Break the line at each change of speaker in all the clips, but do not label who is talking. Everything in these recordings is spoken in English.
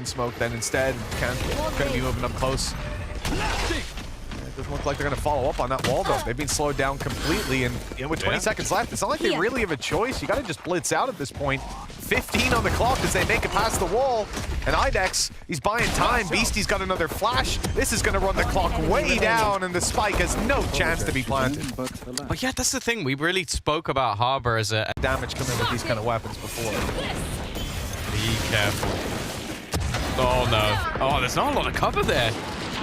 smoke then instead. Gonna be moving up close. It doesn't look like they're gonna follow up on that wall though. They've been slowed down completely, and with 20 seconds left, it's not like they really have a choice. You gotta just blitz out at this point. 15 on the clock as they make it past the wall. And Idex, he's buying time. Beastie's got another flash. This is gonna run the clock way down, and the spike has no chance to be planted.
But yeah, that's the thing. We really spoke about Harbor as a
Damage coming with these kind of weapons before.
Be careful. Oh no. Oh, there's not a lot of cover there.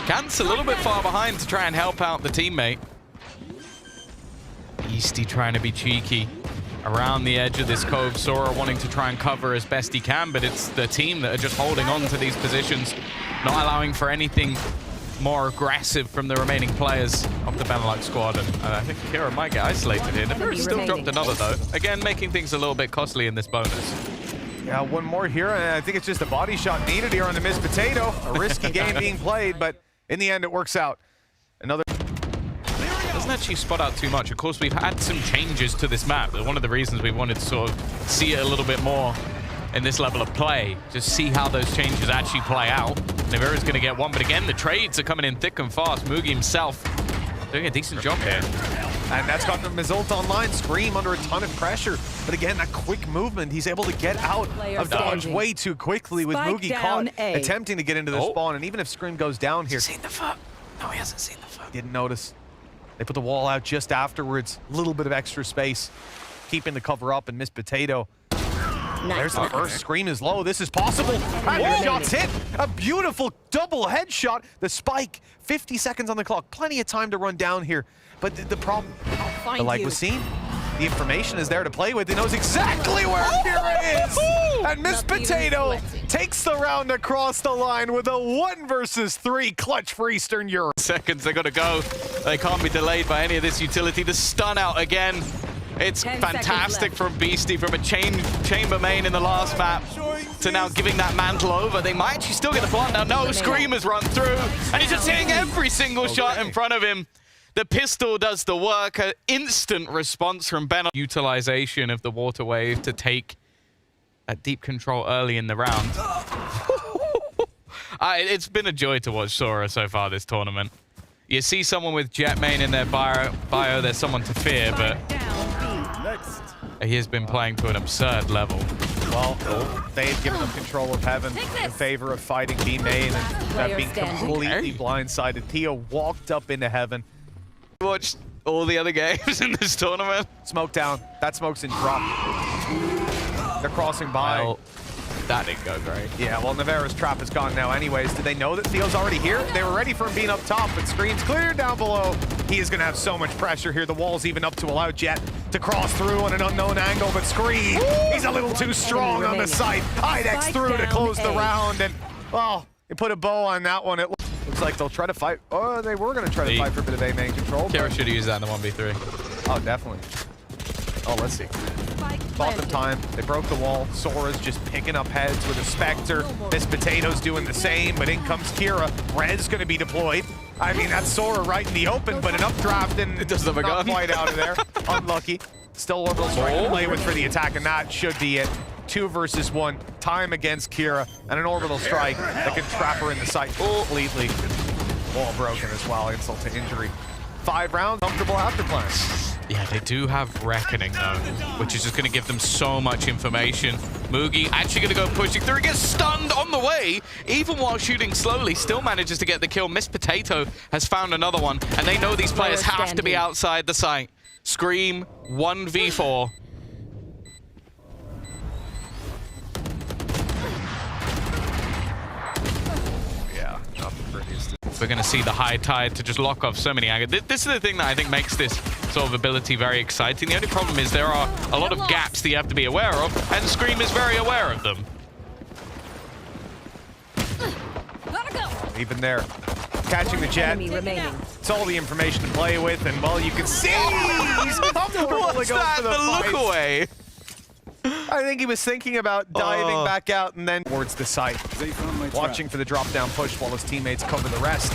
Kant's a little bit far behind to try and help out the teammate. Beastie trying to be cheeky around the edge of this cove. Sora wanting to try and cover as best he can, but it's the team that are just holding on to these positions, not allowing for anything more aggressive from the remaining players of the Benelux squad. And I think Kira might get isolated here. Never still dropped another though. Again, making things a little bit costly in this bonus.
Yeah, one more here, and I think it's just a body shot needed here on the Miss Potato. A risky game being played, but in the end, it works out. Another...
Doesn't actually spot out too much. Of course, we've had some changes to this map. One of the reasons we wanted to sort of see it a little bit more in this level of play, just see how those changes actually play out. Nivira's going to get one, but again, the trades are coming in thick and fast. Mugi himself doing a decent job here.
And that's got the Mizult online. ScreaM under a ton of pressure. But again, that quick movement, he's able to get out of dodge way too quickly with Mugi caught attempting to get into the spawn. And even if ScreaM goes down here...
He's seen the foot. No, he hasn't seen the foot.
Didn't notice. They put the wall out just afterwards. A little bit of extra space, keeping the cover up, and Miss Potato. There's the first. ScreaM is low. This is possible. And the shot's hit. A beautiful double headshot. The spike, 50 seconds on the clock. Plenty of time to run down here. But the problem, the light was seen. The information is there to play with. He knows exactly where Kira is. And Miss Potato takes the round across the line with a 1 versus 3 clutch for Eastern Europe.
Seconds, they gotta go. They can't be delayed by any of this utility. The stun out again. It's fantastic from Beastie, from a chamber main in the last map to now giving that mantle over. They might actually still get the plant now. No, ScreaM has run through, and he's just hitting every single shot in front of him. The pistol does the work. An instant response from Ben. Utilization of the water wave to take that deep control early in the round. It's been a joy to watch Sora so far this tournament. You see someone with Jet main in their bio, there's someone to fear, but he has been playing to an absurd level.
Well, they had given them control of Heaven in favor of fighting B main, and that being completely blindsided. Theo walked up into Heaven.
Watched all the other games in this tournament.
Smoke down. That smoke's in drop. They're crossing by.
Well, that didn't go great.
Yeah, well, Nivera's trap is gone now anyways. Did they know that Theo's already here? They were ready for him being up top, but ScreaM's clear down below. He is going to have so much pressure here. The wall's even up to allow Jet to cross through on an unknown angle, but ScreaM, he's a little too strong on the site. Idex through to close the round, and, well, they put a bow on that one. It looks like they'll try to fight. Oh, they were going to try to fight for a bit of A main control.
Kira should have used that in the 1v3.
Oh, definitely. Oh, let's see. Bought them time. They broke the wall. Sora's just picking up heads with a Spectre. Miss Potato's doing the same, but in comes Kira. Red's going to be deployed. I mean, that's Sora right in the open, but an updraft and
it doesn't have a
not
gun.
quite out of there. Unlucky. Still orbital strike to play with for the attack, and that should be it. 2 versus 1. Time against Kira, and an orbital strike that can trap her in the site completely. Wall broken as well. Insult to injury. 5 rounds. Comfortable after plan.
Yeah, they do have Reckoning, though, which is just going to give them so much information. Mugi actually going to go pushing through. He gets stunned on the way, even while shooting slowly. Still manages to get the kill. Miss Potato has found another one, and they know these players have to be outside the site. ScreaM 1v4.
Yeah, not the prettiest.
We're going to see the high tide to just lock off so many angles. This is the thing that I think makes this sort of ability very exciting. The only problem is there are a lot of gaps that you have to be aware of, and ScreaM is very aware of them.
Even there, catching the Jet. It's all the information to play with, and well, you can see he's comfortable to go for the
look away.
I think he was thinking about diving back out and then towards the site, watching for the drop-down push while his teammates cover the rest.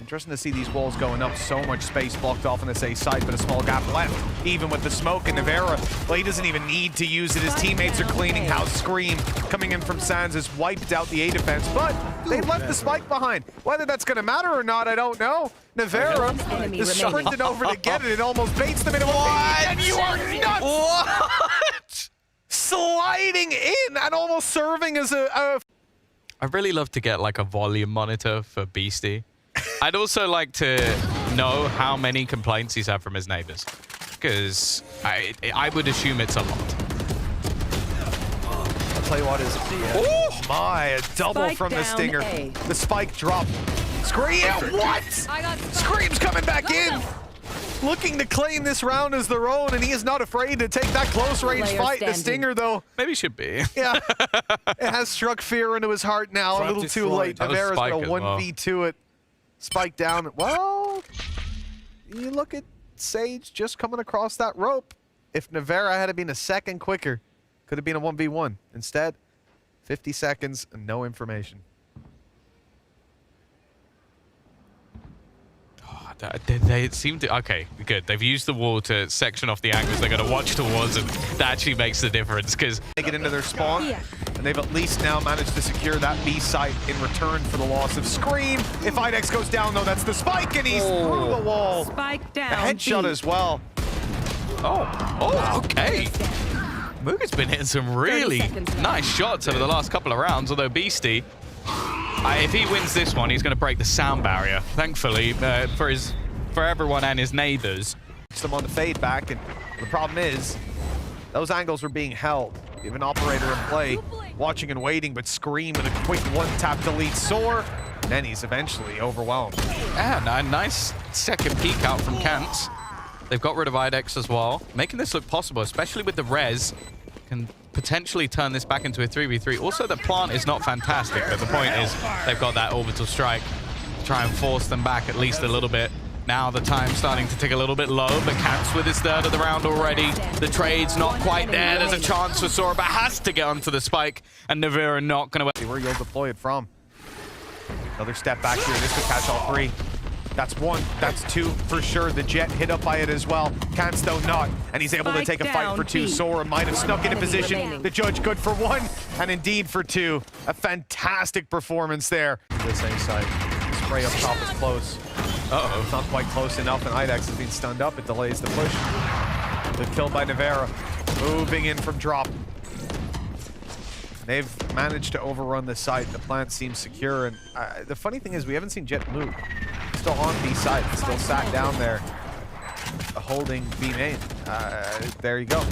Interesting to see these walls going up. So much space blocked off on this A side, but a small gap left. Even with the smoke and Navera, well, he doesn't even need to use it. His teammates are cleaning house. ScreaM coming in from Sands has wiped out the A defense, but they left the spike behind. Whether that's going to matter or not, I don't know. Navera is sprinting over to get it. It almost baits them into a and you are nuts!
What?
Sliding in and almost serving as a
I'd really love to get like a volume monitor for Beastie. I'd also like to know how many complaints he's had from his neighbors, because I would assume it's a lot.
I'll tell you what is oh my, a double
Spike
from the Stinger.
A.
The spike drop. ScreaM, what? ScreaM's coming back in. Looking to claim this round as their own, and he is not afraid to take that close range fight. The Stinger, though,
maybe should be.
Yeah, it has struck fear into his heart now. A little too late. Navera's going to 1v2 it. Spike down. Well, you look at Sage just coming across that rope. If Navera had been a second quicker, could have been a 1v1. Instead, 50 seconds and no information.
They seem to... Okay, good. They've used the wall to section off the angles they're going to watch towards, and that actually makes the difference, because...
They get into their spawn, and they've at least now managed to secure that B site in return for the loss of ScreaM. If IDEX goes down, though, that's the spike, and he's through the wall.
Spike down.
A headshot as well.
Oh, okay. Muga's been hitting some really nice shots over the last couple of rounds, although Beastie... if he wins this one, he's going to break the sound barrier, thankfully, for everyone and his neighbors.
Them on the fade back, and the problem is, those angles were being held. You have an operator in play, watching and waiting, but ScreaM with a quick one-tap delete Soar, and then he's eventually overwhelmed.
And a nice second peek out from Kant. They've got rid of IDEX as well, making this look possible, especially with the res. Can potentially turn this back into a 3v3. Also, the plant is not fantastic, but the point is they've got that orbital strike to try and force them back at least a little bit. Now the time's starting to tick a little bit low, but Kant's with his third of the round already. The trade's not quite there. There's a chance for Sora, but has to get onto the spike, and Navera not going to...
See where you'll deploy it from. Another step back here. This could catch all three. That's one. That's two for sure. The Jet hit up by it as well. Kant's though not, and he's able to take a fight for two. Sora might have snuck into position. The judge good for one, and indeed for two. A fantastic performance there. This A side. Spray up top is close. Uh-oh. It's not quite close enough, and IDEX has been stunned up. It delays the push. The kill by Navera. Moving in from drop. They've managed to overrun the site. The plant seems secure, and the funny thing is we haven't seen Jet move. Still on B side, still sat down there, holding B main. There you go.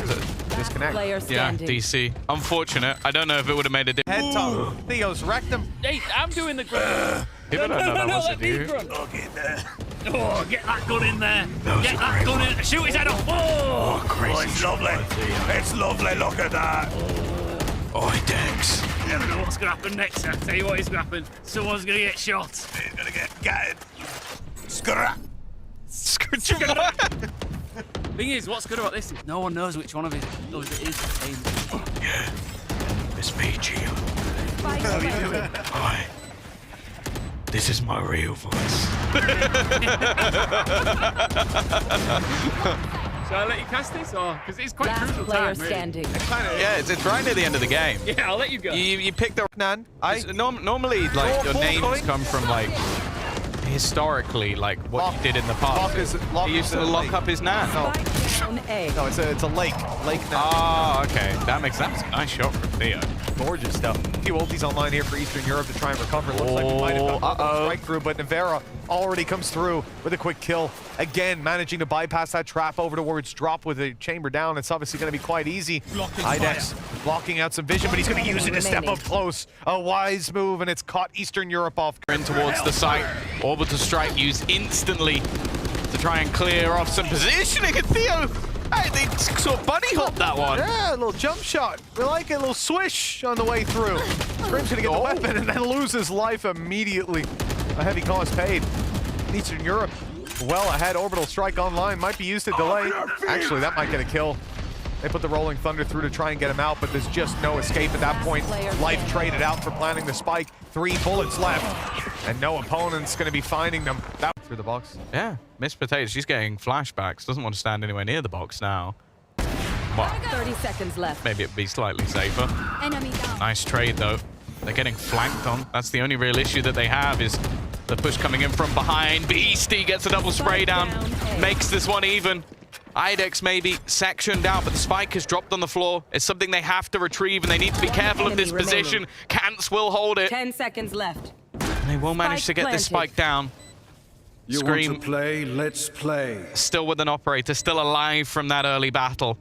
Disconnect.
Yeah, DC. Unfortunate. I don't know if it would have made a difference.
Head top. Theo's wrecked him.
Hey, I'm doing the grunt.
No,
let me grunt.
Oh, get there.
Oh, get that gun in there. Get that gun in. Shoot his head off. Oh,
Oh, it's lovely. It's lovely. Look at that.
IDEX.
I don't know what's going to happen next. I'll tell you what is going to happen. Someone's going to get shot.
He's going to get gutted. Scrap.
Thing is, what's good about this is no one knows which one of it is.
Yeah. It's me, Gio.
How
are you doing? Hi. This is my real voice.
Shall I let you cast this, or because it's quite
Last
crucial
player
time,
standing.
Yeah, it's right near the end of the game.
Yeah, I'll let you go.
You pick the...
Nan,
Normally, like, your names come from, like, historically, like, what you did in the past. He used to lock up his Nan.
Down A.
No, it's a lake. Lake Nan.
Oh, okay. That's a nice shot from Theo.
Gorgeous stuff. A few ultis online here for Eastern Europe to try and recover. Looks like we might have got the strike through, but Navera already comes through with a quick kill. Again, managing to bypass that trap over towards drop with a chamber down. It's obviously going to be quite easy. IDEX blocking out some vision, but he's going to use it to step up close. A wise move, and it's caught Eastern Europe off.
In towards the site. Orbital strike used instantly to try and clear off some positioning. And Theo, hey, they sort of bunny hopped that one.
Yeah, a little jump shot. We like it, a little swish on the way through. ScreaM's going to get the weapon and then lose his life immediately. A heavy cost paid. Eastern Europe well ahead. Orbital strike online. Might be used to delay. Actually, that might get a kill. They put the Rolling Thunder through to try and get him out, but there's just no escape at that point. Life traded out for planting the spike. 3 bullets left, and no opponent's going to be finding them. That through the box.
Yeah, Miss Potato, she's getting flashbacks. Doesn't want to stand anywhere near the box now. Well,
30 seconds left.
maybe it'd be slightly safer.
Enemy down.
Nice trade, though. They're getting flanked on. That's the only real issue that they have is the push coming in from behind. Beastie gets a double spray down, makes this one even. IDEX maybe sectioned out, but the spike has dropped on the floor. It's something they have to retrieve, and they need to be careful of this position. Cants will hold it.
10 seconds left.
And they will manage to get this spike down.
You
ScreaM
want to play? Let's play.
still with an operator, still alive from that early battle.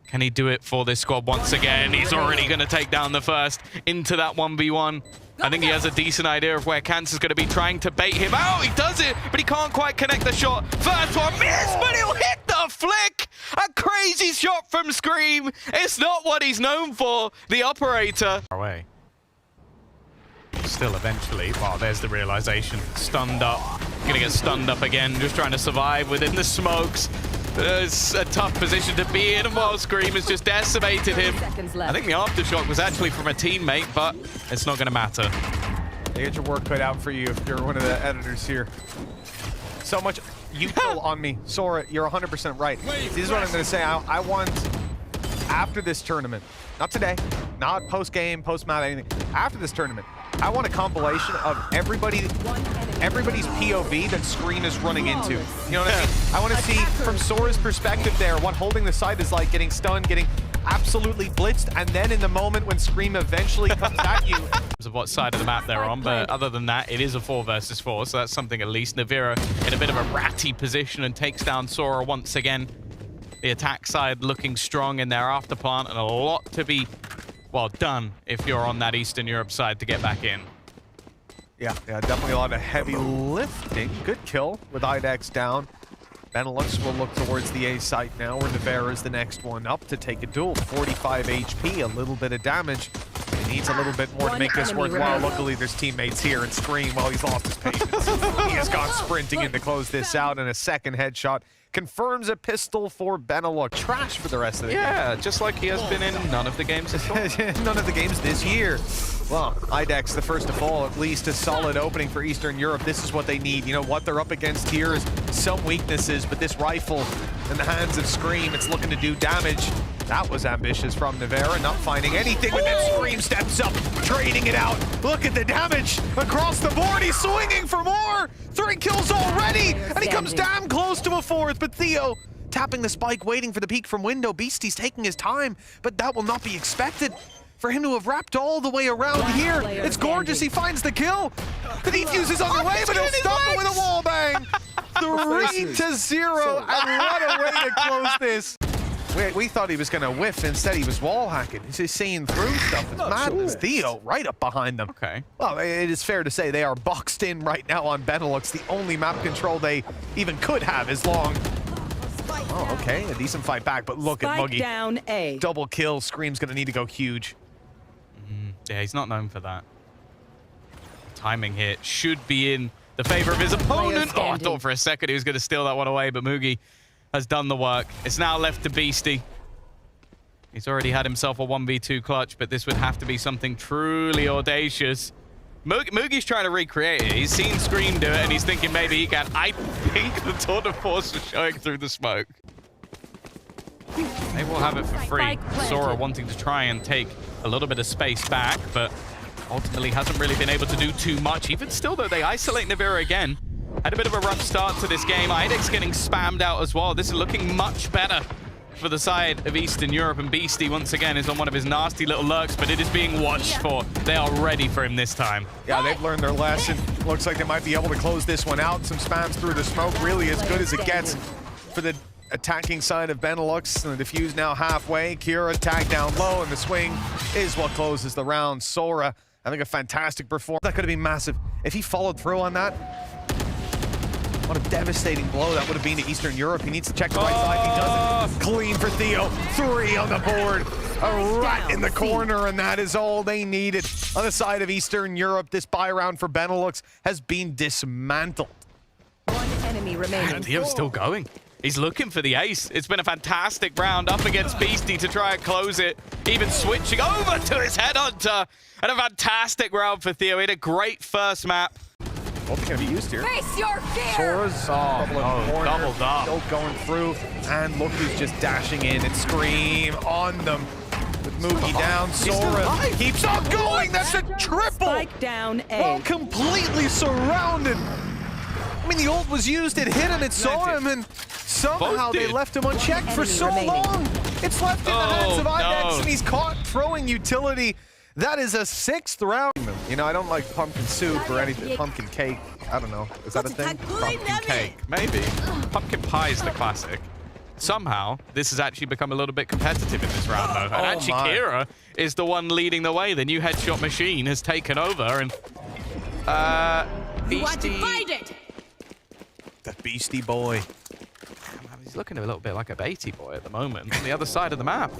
Can he do it for this squad once again? He's already going to take down the first into that 1v1. I think he has a decent idea of where Cants is going to be trying to bait him out. He does it, but he can't quite connect the shot. First one missed, but he'll hit the flick. A crazy shot from ScreaM. It's not what he's known for, the operator. Away. Still eventually, wow, there's the realization. Stunned up, gonna get stunned up again, just trying to survive within the smokes. It's a tough position to be in, while ScreaM has just decimated him. I think the aftershock was actually from a teammate, but it's not gonna matter.
You get your work cut out for you if you're one of the editors here. So much util on me. Sora, you're 100% right. This is what I'm gonna say. I want, after this tournament, not today, not post-game, post-map, anything, after this tournament, I want a compilation of everybody's POV that ScreaM is running into. You know what I mean? I want to see from Sora's perspective there what holding the site is like, getting stunned, getting absolutely blitzed, and then in the moment when ScreaM eventually comes at you.
Of what side of the map they're on, but other than that, it is a 4 versus 4, so that's something at least. Navira in a bit of a ratty position and takes down Sora once again. The attack side looking strong in their afterplant, and a lot to be, well, done if you're on that Eastern Europe side to get back in.
Yeah, definitely a lot of heavy lifting. Good kill with IDEX down. Benelux will look towards the A site now, where Navera is the next one up to take a duel. 45 HP, a little bit of damage. He needs a little bit more to make this worthwhile. Luckily, there's teammates here, and ScreaM, well, he's lost his patience. He has gone sprinting in to close this out, and a second headshot confirms a pistol for Benelux. Trash for the rest of the game.
Yeah, just like he has been in none of the games this year.
None of the games this year. Well, IDEX, the first of all, at least a solid opening for Eastern Europe. This is what they need. You know, what they're up against here is some weaknesses, but this rifle in the hands of ScreaM, it's looking to do damage. That was ambitious from Navera, not finding anything, but then ScreaM steps up, trading it out. Look at the damage across the board. He's swinging for more. 3 kills already, and he comes damn close to a 4th, but Theo tapping the spike, waiting for the peek from window. Beastie's taking his time, but that will not be expected. For him to have wrapped all the way around here. It's gorgeous, he finds the kill. The defuse is on the way, but he'll stop it with a wall bang. 3-0, and what a way to close this. We thought he was gonna whiff, instead he was wall hacking. He's just seeing through stuff, it's madness. Theo right up behind them.
Okay.
Well, it is fair to say they are boxed in right now on Benelux. The only map control they even could have is long. Oh, okay, a decent fight back, but look at Muggy.
Down A.
Double kill, ScreaM's gonna need to go huge.
Yeah, he's not known for that. Timing here should be in the favor of his opponent. Oh, I thought for a second he was going to steal that one away, but Mugi has done the work. It's now left to Beastie. He's already had himself a 1v2 clutch, but this would have to be something truly audacious. Mugi's trying to recreate it. He's seen ScreaM do it, and he's thinking maybe he can. I think the tour de force is showing through the smoke. They will have it for free. Sora wanting to try and take a little bit of space back, but ultimately hasn't really been able to do too much. Even still, though, they isolate Navira again. Had a bit of a rough start to this game. IDEX getting spammed out as well. This is looking much better for the side of Eastern Europe, and Beastie once again is on one of his nasty little lurks, but it is being watched for. They are ready for him this time.
Yeah, they've learned their lesson. Looks like they might be able to close this one out. Some spams through the smoke, really as good as it gets for the attacking side of Benelux. And the defuse now halfway. Kira tagged down low, and the swing is what closes the round. Sora, I think a fantastic performance. That could have been massive. If he followed through on that, what a devastating blow that would have been to Eastern Europe. He needs to check the right side. He doesn't. Clean for Theo. 3 on the board. A rat in the corner, and that is all they needed. On the side of Eastern Europe, this buy round for Benelux has been dismantled.
1 enemy remaining.
And Theo's still going. He's looking for the ace. It's been a fantastic round up against Beastie to try and close it. Even switching over to his headhunter. And a fantastic round for Theo. He had a great first map.
Both are going to be used here.
Face your fear!
Sora's doubled
up.
Still going through, and look who's just dashing in. It's ScreaM on them. With Mookie down, Sora keeps on going. That's a triple.
Spike down A.
Well, completely surrounded. I mean, the ult was used. It hit him. It saw him, and somehow they left him unchecked for so long. It's left in the hands of IDEX, and he's caught throwing utility. That is a 6th round. You know, I don't like pumpkin soup or anything. Pumpkin cake. I don't know. Is that a thing?
Pumpkin cake, maybe. Pumpkin pie is the classic. Somehow, this has actually become a little bit competitive in this round, though. And actually, Kira is the one leading the way. The new headshot machine has taken over, and Beastie.
The Beastie boy.
He's looking a little bit like a Beatty boy at the moment on the other side of the map.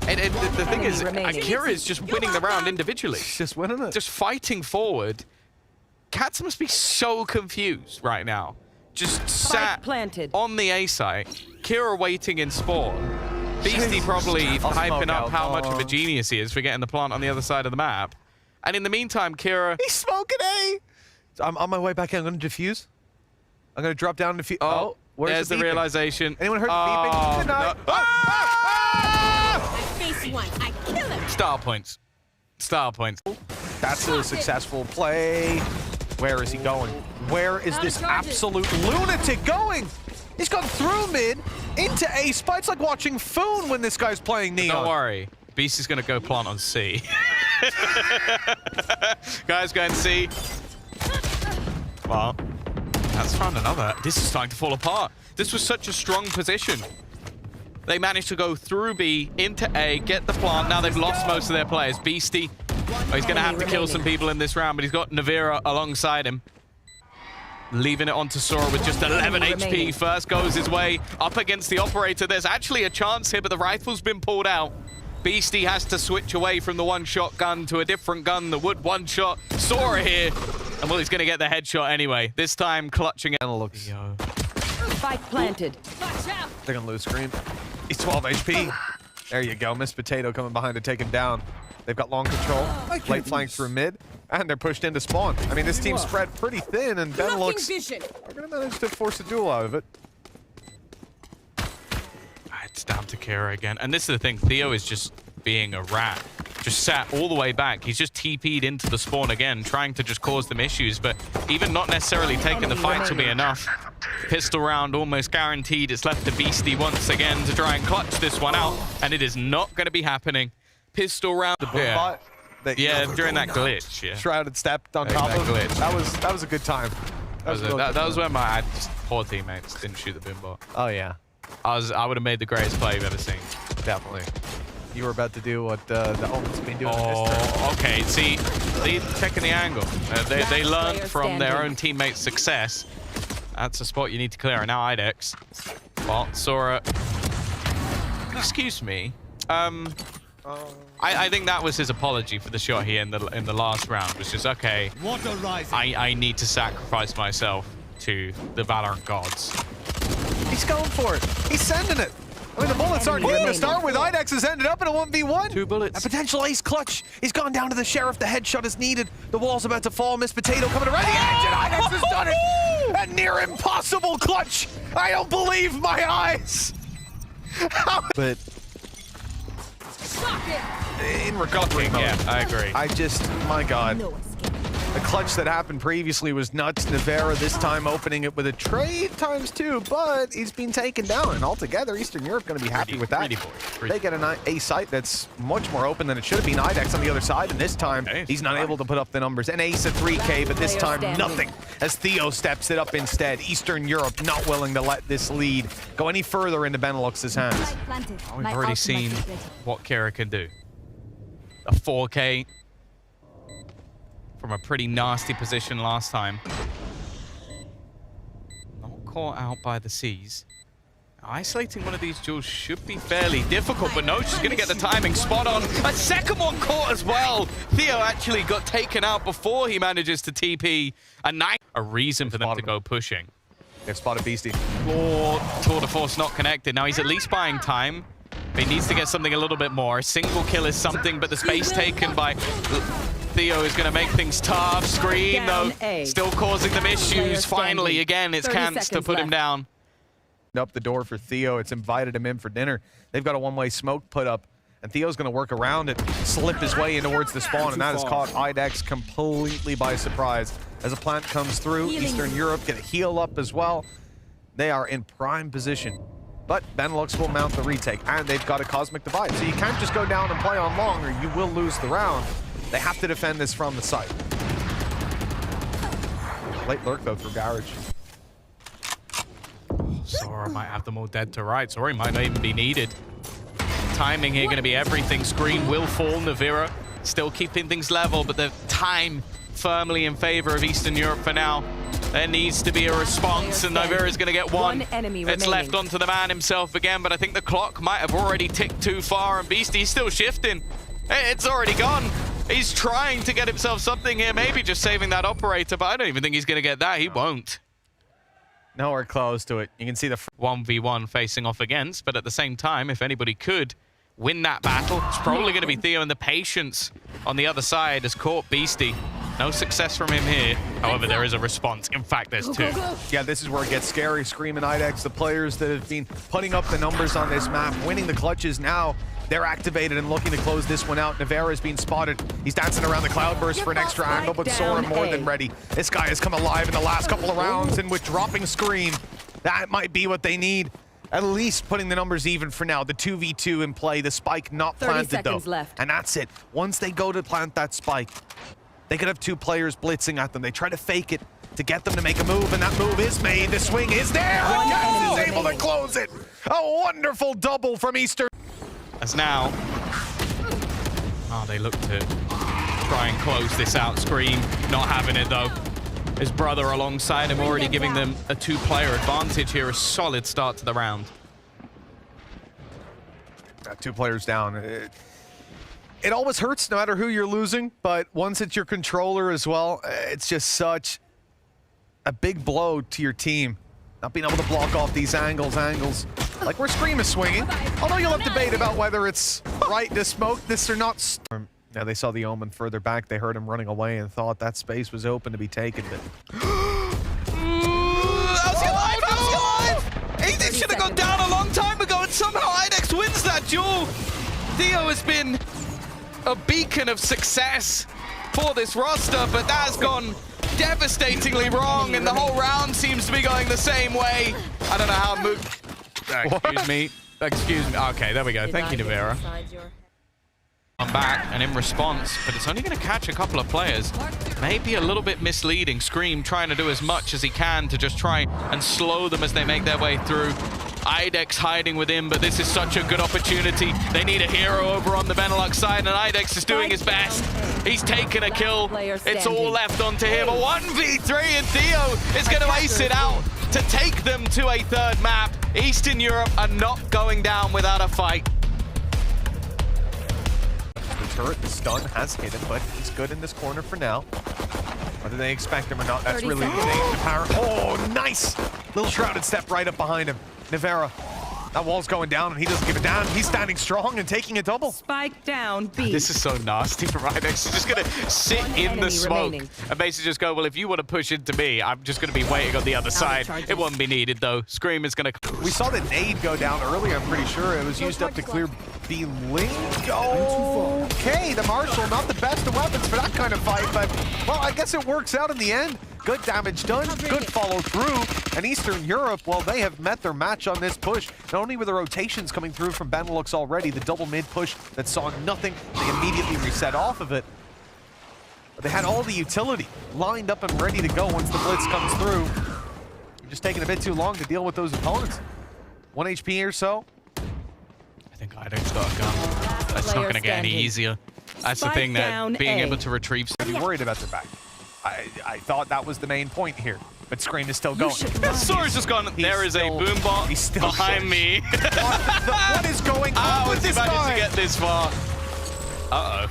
And the thing is, Kira is just winning the round individually.
He's just winning it.
Just fighting forward. Cats must be so confused right now. Just sat on the A site. Kira waiting in spawn. Beastie probably hyping up how much of a genius he is for getting the plant on the other side of the map. And in the meantime, Kira...
He's smoking A! I'm on my way back in. I'm going to defuse. I'm going to drop down and defuse. Oh,
there's the realization.
Anyone heard the beeping?
No.
I face one. I kill him.
Star points. Star points.
That's a successful play. Where is he going? Where is this absolute lunatic going? He's gone through mid into A spot. It's like watching Foon when this guy's playing Neon.
Don't worry. Beast is going to go plant on C. Guys going C. Well, that's found another. This is starting to fall apart. This was such a strong position. They managed to go through B into A, get the plant. Now they've lost most of their players. Beastie, he's going to have to kill some people in this round, but he's got Navira alongside him. Leaving it on to Sora with just 11 HP. First goes his way up against the operator. There's actually a chance here, but the rifle's been pulled out. Beastie has to switch away from the one-shot gun to a different gun that would one-shot Sora here. And well, he's going to get the headshot anyway. This time clutching it.
Looks.
Spike planted.
They're going to lose ScreaM. He's 12 HP. There you go. Miss Potato coming behind to take him down. They've got long control. Late flank through mid. And they're pushed into spawn. I mean, this team's spread pretty thin, and Benelux are going to manage to force a duel out of it.
It's down to Kira again. And this is the thing. Theo is just being a rat. Just sat all the way back. He's just TP'd into the spawn again, trying to just cause them issues. But even not necessarily taking the fights will be enough. Pistol round almost guaranteed. It's left to Beastie once again to try and clutch this one out. And it is not going to be happening. Pistol round. Yeah, during that glitch. Yeah.
Shrouded stepped on top of
glitch.
That was a good time.
That was when my poor teammates didn't shoot the boom bot.
Oh yeah.
I would have made the greatest play you've ever seen.
Definitely. You were about to do what the Omen's been doing.
Oh, okay. See, they checking the angle. They learned from their own teammates' success. That's a spot you need to clear. And now IDEX. Well, Sora. Excuse me. I think that was his apology for the shot here in the last round. Was just okay. I need to sacrifice myself to the Valorant gods.
He's going for it. He's sending it. I mean, the bullets aren't getting to start with. IDEX has ended up in a 1v1.
2 bullets.
A potential ace clutch. He's gone down to the Sheriff. The headshot is needed. The wall's about to fall. Miss Potato coming around the edge, and IDEX has done it. A near impossible clutch. I don't believe my eyes. But in recovery mode.
Yeah, I agree.
I just, my God. The clutch that happened previously was nuts. Navera this time opening it with a trade ×2, but he's been taken down. And altogether, Eastern Europe going to be happy with that. They get an A site that's much more open than it should have been. IDEX on the other side, and this time he's not able to put up the numbers. An ace at 3K, but this time nothing as Theo steps it up instead. Eastern Europe not willing to let this lead go any further into Benelux's hands.
Oh, we've already seen what Kira can do. A 4K. From a pretty nasty position last time. Not caught out by the C's. Isolating one of these duels should be fairly difficult, but no, she's going to get the timing spot on. A second one caught as well. Theo actually got taken out before he manages to TP. A reason for them to go pushing.
They've spotted Beastie.
Oh, Tour de Force not connected. Now he's at least buying time. But he needs to get something a little bit more. A single kill is something, but the space taken by Theo is going to make things tough. ScreaM,
Down
though,
A.
still causing them issues. Finally,
standing.
again, it's
30
Kance to
seconds
put him
left.
down.
Up the door for Theo. It's invited him in for dinner. They've got a one-way smoke put up, and Theo's going to work around it, slip his way in towards the spawn, and that has caught IDEX completely by surprise. As a plant comes through, Eastern Europe get a heal up as well. They are in prime position, but Benelux will mount the retake, and they've got a Cosmic Divide, so you can't just go down and play on long, or you will lose the round. They have to defend this from the site. Late lurk, though, for Garage.
Sora might have them all dead to right. Sora might not even be needed. Timing here going to be everything. ScreaM will fall. Navira still keeping things level, but the time firmly in favor of Eastern Europe for now. There needs to be a response, and Navira is going to get one.
Enemy
It's
remaining.
left onto the man himself again, but I think the clock might have already ticked too far, and Beastie's still shifting. It's already gone. He's trying to get himself something here, maybe just saving that operator, but I don't even think he's going to get that. He won't.
Nowhere close to it. You can see the
1v1 facing off against, but at the same time, if anybody could win that battle, it's probably going to be Theo, and the patience on the other side has caught Beastie. No success from him here. However, there is a response. In fact, there's two.
Yeah, this is where it gets scary. ScreaM and IDEX, the players that have been putting up the numbers on this map, winning the clutches now. They're activated and looking to close this one out. Navera has been spotted. He's dancing around the Cloudburst for an extra angle, but Sora more than ready. This guy has come alive in the last couple of rounds, and with dropping ScreaM, that might be what they need. At least putting the numbers even for now. The 2v2 in play, the spike not
30
planted though.
seconds left.
And that's it. Once they go to plant that spike, they could have two players blitzing at them. They try to fake it to get them to make a move, and that move is made. The swing is there. Kance is able to close it. A wonderful double from Eastern.
As now, they look to try and close this out. ScreaM not having it though. His brother alongside him already giving them a two-player advantage here. A solid start to the round.
Two players down. It always hurts no matter who you're losing, but once it's your controller as well, it's just such a big blow to your team. Not being able to block off these angles. Like where ScreaM is swinging. Although you'll have debate about whether it's right to smoke this or not. Now they saw the Omen further back. They heard him running away and thought that space was open to be taken. But
It should have gone down a long time ago, and somehow IDEX wins that duel. Theo has been a beacon of success for this roster, but that has gone devastatingly wrong, and the whole round seems to be going the same way. I don't know how it moved. Excuse me. Okay, there we go. Thank you, Navira. I'm back, and in response, but it's only going to catch a couple of players. Maybe a little bit misleading. ScreaM trying to do as much as he can to just try and slow them as they make their way through. IDEX hiding with him, but this is such a good opportunity. They need a hero over on the Benelux side, and IDEX is doing his best. He's taken a kill. It's all left onto him. A 1v3, and Theo is going to ace it out to take them to a third map. Eastern Europe are not going down without a fight.
the turret, the stun has hit him, but he's good in this corner for now. Whether they expect him or not, that's really the apparent. Oh, nice! Little shrouded step right up behind him. Navera. That wall's going down, and he doesn't give it down. He's standing strong and taking a double.
Spike down, B.
This is so nasty for IDEX. He's just going to sit in the smoke and basically just go, well, if you want to push into me, I'm just going to be waiting on the other side. It won't be needed, though. ScreaM is going to...
We saw the nade go down earlier, I'm pretty sure. It was used up to clear the link. Okay, the Marshal, not the best of weapons for that kind of fight, but, well, I guess it works out in the end. Good damage done, good follow through. And Eastern Europe, well, they have met their match on this push. Not only were the rotations coming through from Benelux already, the double mid push that saw nothing, they immediately reset off of it. But they had all the utility lined up and ready to go once the blitz comes through. Just taking a bit too long to deal with those opponents. 1 HP or so.
I think IDEX got a gun. That's not going to get any easier. That's the thing, that being able to retrieve...
Be worried about their back. I thought that was the main point here, but ScreaM is still going.
Sora's just gone. There is a boombot behind me.
What is going on with this guy?
How has he managed to get this far? Uh-oh.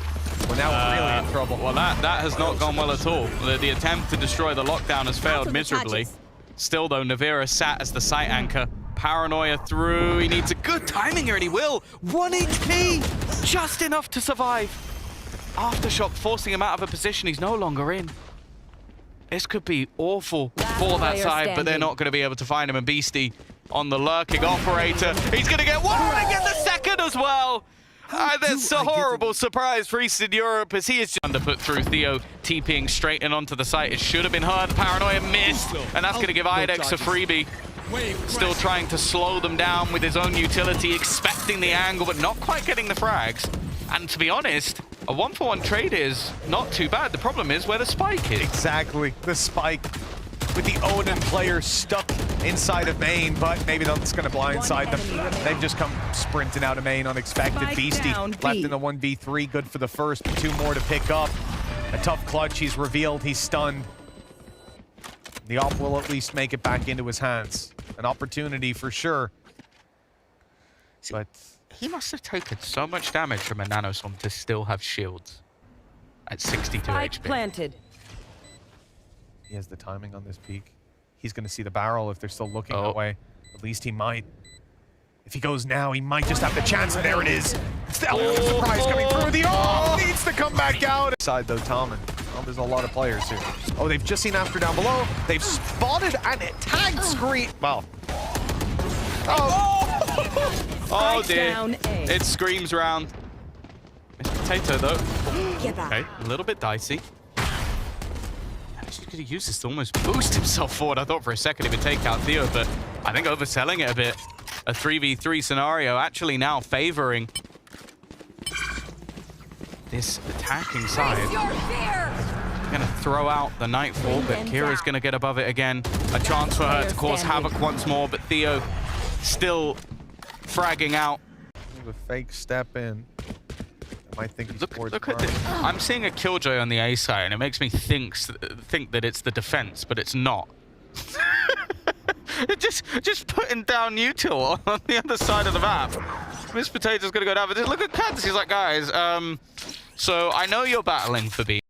Well, now we're really in trouble.
Well, that has not gone well at all. The attempt to destroy the lockdown has failed miserably. Still, though, Navira sat as the site anchor. Paranoia through. He needs a good timing here, and he will. 1 HP! Just enough to survive. Aftershock forcing him out of a position he's no longer in. This could be awful for that side, but they're not going to be able to find him. And Beastie on the lurking operator. He's going to get one and get the second as well. That's a horrible surprise for Eastern Europe as he is just underput through Theo, TPing straight in onto the site. It should have been heard. Paranoia missed, and that's going to give IDEX a freebie. Still trying to slow them down with his own utility, expecting the angle, but not quite getting the frags. And to be honest, a 1-for-1 trade is not too bad. The problem is where the spike is.
Exactly, the spike with the Odin player stuck inside of main, but maybe that's going to blindside them. They've just come sprinting out of main unexpected.
Spike
Beastie
down,
left
B.
in the 1v3, good for the first, but 2 more to pick up. A tough clutch, he's revealed, he's stunned. The op will at least make it back into his hands. An opportunity for sure. But
he must have taken so much damage from a nanoswarm to still have shields at 62
Spike
HP.
planted.
he has the timing on this peak. He's going to see the barrel if they're still looking that way. At least he might. If he goes now, he might just have the chance, and there it is. It's the element of surprise coming through. The needs to come back out. Side though, Talman. Oh, there's a lot of players here. Oh, they've just seen After down below. They've spotted and it tagged ScreaM. Well.
Oh dear.
Down A.
It's ScreaM's round. It's Potato though.
Give up.
Okay, a little bit dicey. Actually could have used this to almost boost himself forward. I thought for a second he would take out Theo, but I think overselling it a bit. A 3v3 scenario actually now favoring this attacking side. Gonna throw out the Nightfall, but Kira's gonna get above it again. A chance for her to cause havoc once more, but Theo still fragging out.
A fake step in. I might think he's
Look at this. I'm seeing a Killjoy on the A side, and it makes me think that it's the defense, but it's not. just putting down util on the other side of the map. Miss Potato's gonna go down, but just look at Cadence. He's like, guys, so I know you're battling for B.